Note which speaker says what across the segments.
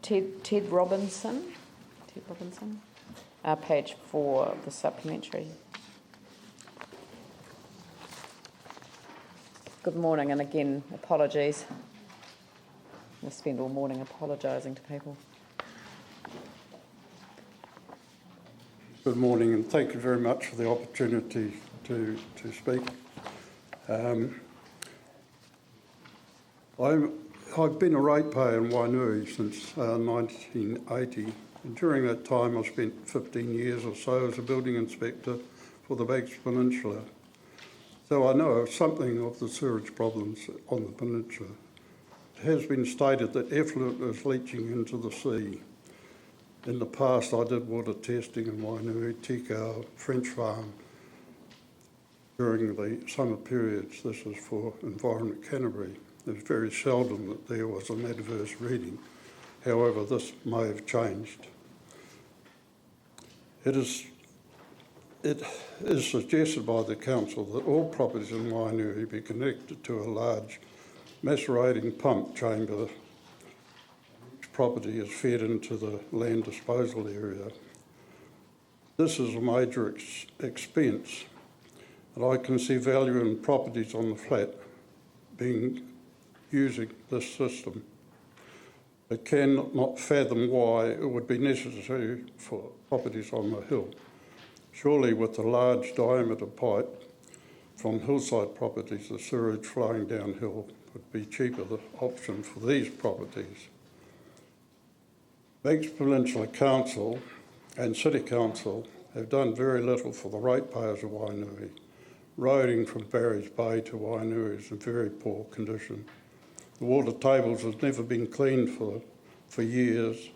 Speaker 1: Ted Robinson, page 4 of the supplementary. Good morning, and again, apologies. We'll spend all morning apologising to people.
Speaker 2: Good morning, and thank you very much for the opportunity to speak. I've been a ratepayer in Wainui since 1980, and during that time I spent 15 years or so as a building inspector for the Banks Peninsula. So I know something of the sewage problems on the peninsula. It has been stated that effluent is leaching into the sea. In the past I did water testing in Wainui, Tikau, French Farm during the summer periods. This is for Environment Canterbury. It was very seldom that there was an adverse reading. However, this may have changed. It is suggested by the council that all properties in Wainui be connected to a large macerating pump chamber. Each property is fed into the land disposal area. This is a major expense, and I can see value in properties on the flat using this system. I cannot fathom why it would be necessary for properties on the hill. Surely with the large diameter pipe from hillside properties, the sewage flowing downhill would be cheaper the option for these properties. Banks Peninsula Council and City Council have done very little for the ratepayers of Wainui. Roading from Barry's Bay to Wainui is in very poor condition. The water tables have never been cleaned for years,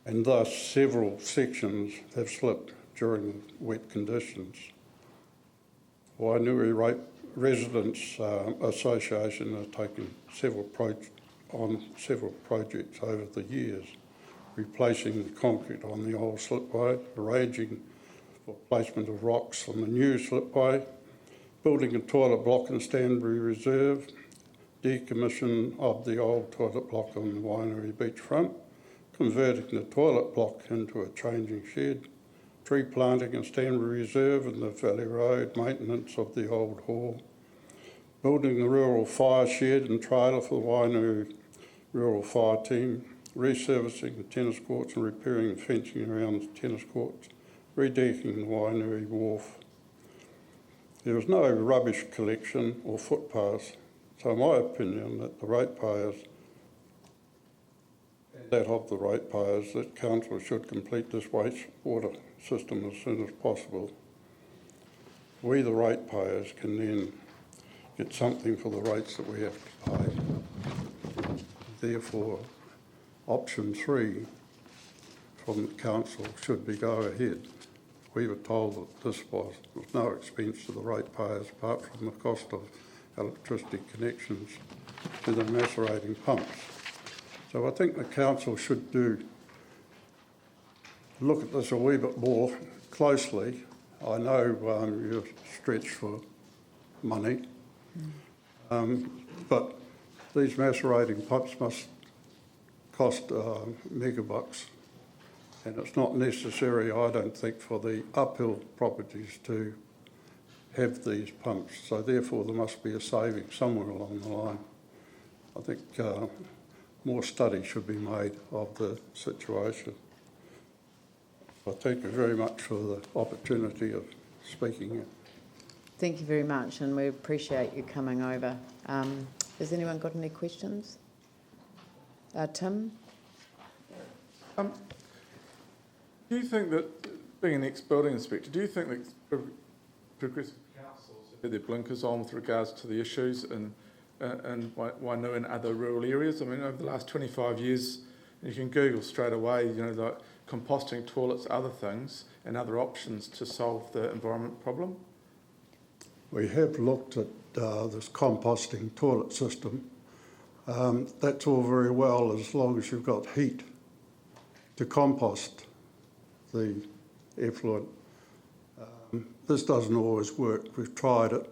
Speaker 2: and thus several sections have slipped during wet conditions. Wainui Residents Association has taken several projects over the years, replacing the concrete on the old slipway, arranging for placement of rocks on the new slipway, building a toilet block in Stanbury Reserve, decommission of the old toilet block on the Wainui beachfront, converting the toilet block into a changing shed, tree planting in Stanbury Reserve and the Valley Road, maintenance of the old hall, building the rural fire shed and trailer for the Wainui Rural Fire Team, resurfacing the tennis courts and repairing the fencing around the tennis courts, redecking the Wainui Wharf. There is no rubbish collection or footpaths, so my opinion that the ratepayers, that council should complete this wastewater system as soon as possible. We, the ratepayers, can then get something for the rates that we have to pay. Therefore, option 3 from the council should be go ahead. We were told that this was no expense to the ratepayers apart from the cost of electricity connections to the macerating pumps. So I think the council should look at this a wee bit more closely. I know you're stretched for money, but these macerating pumps must cost megabucks, and it's not necessary, I don't think, for the uphill properties to have these pumps. So therefore there must be a saving somewhere along the line. I think more study should be made of the situation. I thank you very much for the opportunity of speaking here.
Speaker 1: Thank you very much, and we appreciate you coming over. Has anyone got any questions? Tim?
Speaker 3: Do you think that, being an ex-building inspector, do you think that progressive councils have their blinkers on with regards to the issues in Wainui and other rural areas? I mean, over the last 25 years, you can Google straight away, like composting toilets, other things, and other options to solve the environment problem.
Speaker 2: We have looked at this composting toilet system. That's all very well as long as you've got heat to compost the effluent. This doesn't always work. We've tried it.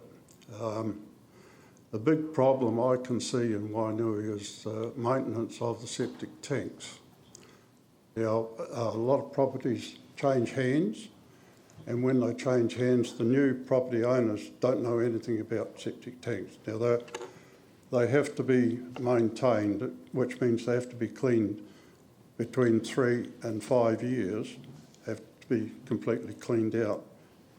Speaker 2: The big problem I can see in Wainui is maintenance of the septic tanks. Now, a lot of properties change hands, and when they change hands, the new property owners don't know anything about septic tanks. Now, they have to be maintained, which means they have to be cleaned between 3 and 5 years, have to be completely cleaned out.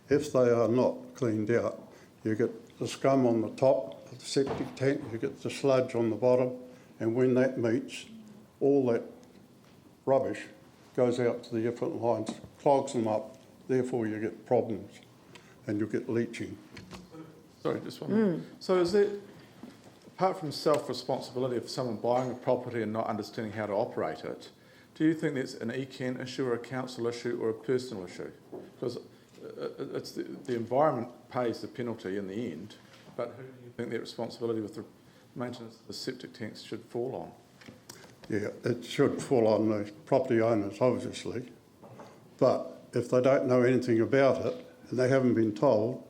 Speaker 2: If they are not cleaned out, you get the scum on the top of the septic tank, you get the sludge on the bottom, and when that meets, all that rubbish goes out to the effluent lines, clogs them up, therefore you get problems and you get leaching.
Speaker 3: Sorry, just one minute. So is there, apart from self-responsibility of someone buying a property and not understanding how to operate it, do you think that's an ECAN issue or a council issue or a personal issue? Because it's the environment pays the penalty in the end, but who do you think that responsibility with the maintenance of the septic tanks should fall on?
Speaker 2: Yeah, it should fall on the property owners, obviously, but if they don't know anything about it and they haven't been told,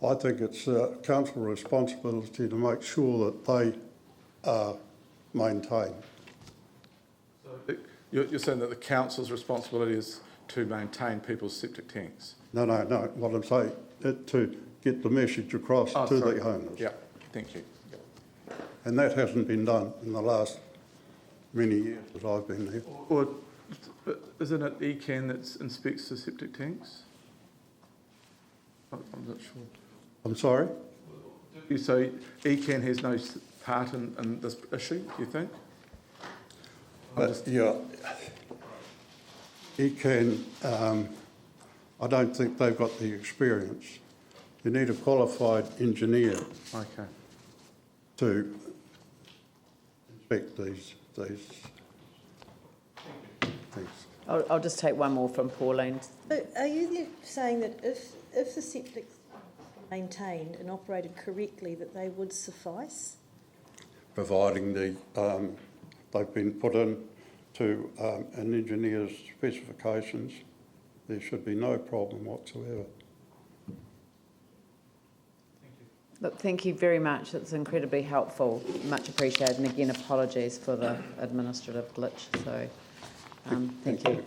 Speaker 2: I think it's council responsibility to make sure that they are maintained.
Speaker 3: So you're saying that the council's responsibility is to maintain people's septic tanks?
Speaker 2: No. What I'm saying is to get the message across to the owners.
Speaker 3: Yeah, thank you.
Speaker 2: And that hasn't been done in the last many years that I've been here.
Speaker 3: Or isn't it ECAN that inspects the septic tanks? I'm not sure.
Speaker 2: I'm sorry?
Speaker 3: You say ECAN has no part in this issue, do you think?
Speaker 2: Yeah, ECAN, I don't think they've got the experience. You need a qualified engineer to inspect these things.
Speaker 1: I'll just take one more from Pauline.
Speaker 4: So are you saying that if the septic maintained and operated correctly, that they would suffice?
Speaker 2: Providing they've been put in to an engineer's specifications, there should be no problem whatsoever.
Speaker 1: Look, thank you very much. It's incredibly helpful. Much appreciated. And again, apologies for the administrative glitch. So, thank you.